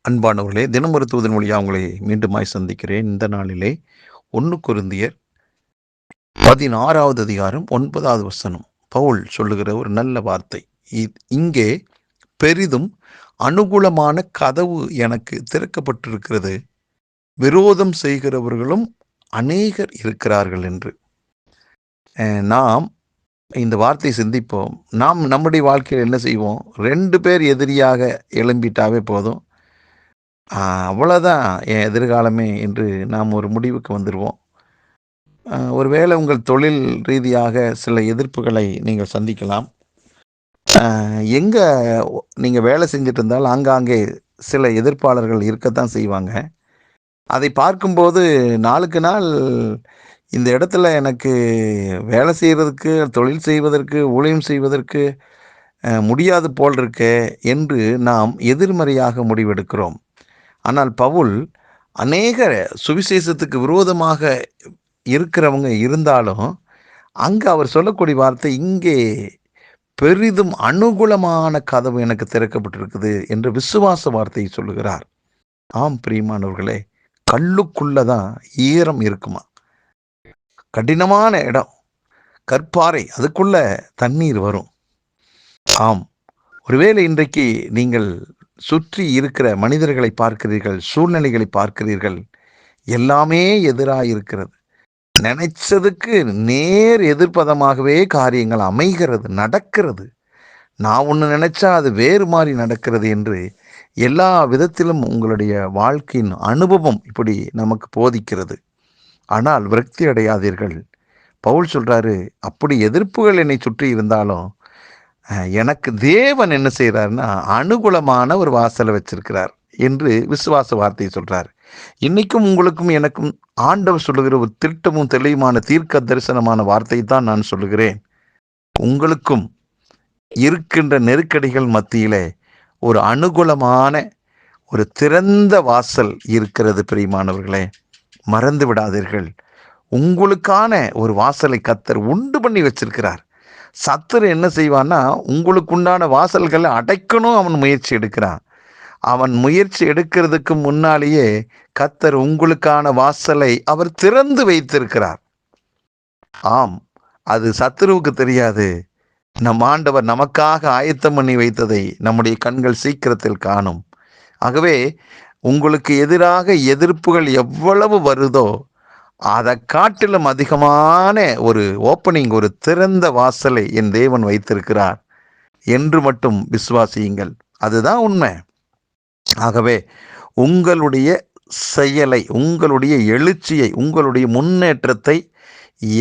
அன்பானவர்களே, தினம் ஒரு தூதன் வழியாக உங்களை மீண்டுமாய் சந்திக்கிறேன். இந்த நாளிலே 1 கொரிந்தியர் 16வது அதிகாரம் 9வது வசனம் பவுல் சொல்லுகிற ஒரு நல்ல வார்த்தை. இங்கே பெரிதும் அனுகூலமான கதவு எனக்கு திறக்கப்பட்டிருக்கிறது, விரோதம் செய்கிறவர்களும் அநேகர் இருக்கிறார்கள் என்று. நாம் இந்த வார்த்தை சிந்திப்போம். நாம் நம்முடைய வாழ்க்கையில் என்ன செய்வோம்? 2 பேர் எதிரியாக எழும்பிட்டாவே போதும், அவ்வளோதான் என் எதிர்காலமே என்று நாம் ஒரு முடிவுக்கு வந்துடுவோம். ஒருவேளை உங்கள் தொழில் ரீதியாக சில எதிர்ப்புகளை நீங்கள் சந்திக்கலாம். எங்கே நீங்கள் வேலை செஞ்சுட்டு இருந்தால் ஆங்காங்கே சில எதிர்ப்பாளர்கள் இருக்கத்தான் செய்வாங்க. அதை பார்க்கும்போது நாளுக்கு நாள் இந்த இடத்துல எனக்கு வேலை செய்கிறதுக்கு, தொழில் செய்வதற்கு, ஊழியம் செய்வதற்கு முடியாது போல் இருக்கே என்று நாம் எதிர்மறையாக முடிவெடுக்கிறோம். ஆனால் பவுல் அநேக சுவிசேஷத்துக்கு விரோதமாக இருக்கிறவங்க இருந்தாலும் அங்கே அவர் சொல்லக்கூடிய வார்த்தை, இங்கே பெரிதும் அனுகூலமான கதவு எனக்கு திறக்கப்பட்டிருக்குது என்று விசுவாச வார்த்தையை சொல்லுகிறார். ஆம் பிரியமானவர்களே, கல்லுக்குள்ளதான் ஈரம் இருக்குமா, கடினமான இடம், கற்பாறை, அதுக்குள்ள தண்ணீர் வரும். ஆம், ஒருவேளை இன்றைக்கு நீங்கள் சுற்றி இருக்கிற மனிதர்களை பார்க்கிறீர்கள், சூழ்நிலைகளை பார்க்கிறீர்கள், எல்லாமே எதிராக இருக்கிறது. நினைச்சதுக்கு நேர் எதிர்ப்பதமாகவே காரியங்கள் அமைகிறது, நடக்கிறது. நான் ஒன்று நினைச்சா அது வேறு மாதிரி நடக்கிறது என்று எல்லா விதத்திலும் உங்களுடைய வாழ்க்கையின் அனுபவம் இப்படி நமக்கு போதிக்கிறது. ஆனால் விரக்தி அடையாதீர்கள். பவுல் சொல்றாரு, அப்படி எதிர்ப்புகள் என்னை சுற்றி இருந்தாலும் எனக்கு தேவன் என்ன செய்கிறார்னா அனுகூலமான ஒரு வாசலை வச்சிருக்கிறார் என்று விசுவாச வார்த்தையை சொல்றார். இன்னைக்கும் உங்களுக்கும் எனக்கும் ஆண்டவர் சொல்லுகிற ஒரு திட்டமும் தெளிவுமான தீர்க்க தரிசனமான வார்த்தையை தான் நான் சொல்லுகிறேன். உங்களுக்கும் இருக்கின்ற நெருக்கடிகள் மத்தியிலே ஒரு அனுகூலமான ஒரு திறந்த வாசல் இருக்கிறது. பிரியமானவர்களே, மறந்து விடாதீர்கள். உங்களுக்கான ஒரு வாசலை கர்த்தர் உண்டு பண்ணி வச்சிருக்கிறார். சத்துரு என்ன செய்வான்னா, உங்களுக்குண்டான வாசல்களை அடைக்கணும் அவன் முயற்சி எடுக்கிறான். அவன் முயற்சி எடுக்கிறதுக்கு முன்னாலேயே கர்த்தர் உங்களுக்கான வாசலை அவர் திறந்து வைத்திருக்கிறார். ஆம், அது சத்துருவுக்கு தெரியாது. நம் ஆண்டவர் நமக்காக ஆயத்தம் பண்ணி வைத்ததை நம்முடைய கண்கள் சீக்கிரத்தில் காணும். ஆகவே உங்களுக்கு எதிராக எதிர்ப்புகள் எவ்வளவு வருதோ அதை காட்டிலும் அதிகமான ஒரு ஓப்பனிங், ஒரு திறந்த வாசலை என் தேவன் வைத்திருக்கிறார் என்று மட்டும் விசுவாசியுங்கள். அதுதான் உண்மை. ஆகவே உங்களுடைய செயலை, உங்களுடைய எழுச்சியை, உங்களுடைய முன்னேற்றத்தை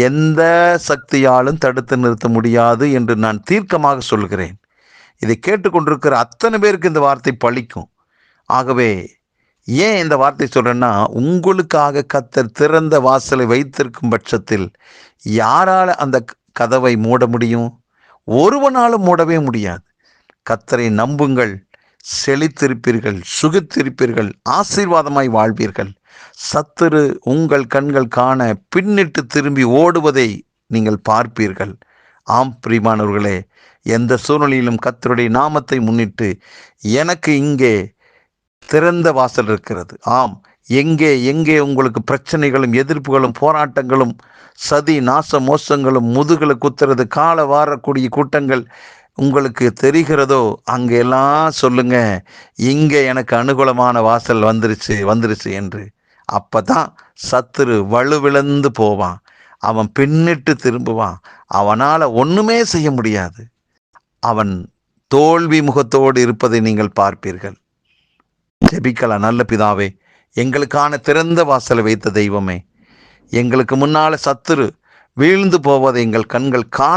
எந்த சக்தியாலும் தடுத்து நிறுத்த முடியாது என்று நான் தீர்க்கமாக சொல்கிறேன். இதை கேட்டுக்கொண்டிருக்கிற அத்தனை பேருக்கு இந்த வார்த்தை பலிக்கும். ஆகவே ஏன் இந்த வார்த்தை சொல்றேன்னா, உங்களுக்காக கர்த்தர் திறந்த வாசலை வைத்திருக்கும் பட்சத்தில் யாரால அந்த கதவை மூட முடியும்? ஒருவனாலும் மூடவே முடியாது. கர்த்தரை நம்புங்கள், செழித்திருப்பீர்கள், சுகித்திருப்பீர்கள், ஆசீர்வாதமாய் வாழ்வீர்கள். சத்துரு உங்கள் கண்கள் காண பின்னிட்டு திரும்பி ஓடுவதை நீங்கள் பார்ப்பீர்கள். ஆம் பிரியமானவர்களே, எந்த சூழ்நிலையிலும் கர்த்தருடைய நாமத்தை முன்னிட்டு எனக்கு இங்கே திறந்த வாசல் இருக்கிறது. ஆம், எங்கே எங்கே உங்களுக்கு பிரச்சனைகளும் எதிர்ப்புகளும் போராட்டங்களும் சதி நாச மோசங்களும் முதுகுல குத்துறது கால வாரக்கூடிய கூட்டங்கள் உங்களுக்கு தெரிகிறதோ அங்கெல்லாம் சொல்லுங்க, இங்கே எனக்கு அனுகூலமான வாசல் வந்துருச்சு என்று. அப்பதான் சத்துரு வலுவிழந்து போவான், அவன் பின்னிட்டு திரும்புவான், அவனால் ஒண்ணுமே செய்ய முடியாது. அவன் தோல்வி முகத்தோடு இருப்பதை நீங்கள் பார்ப்பீர்கள். ஜெபிக்கலாம். நல்ல பிதாவே, எங்களுக்கான திறந்த வாசலை வைத்த தெய்வமே, எங்களுக்கு முன்னால சத்துரு வீழ்ந்து போவதை எங்கள் கண்கள்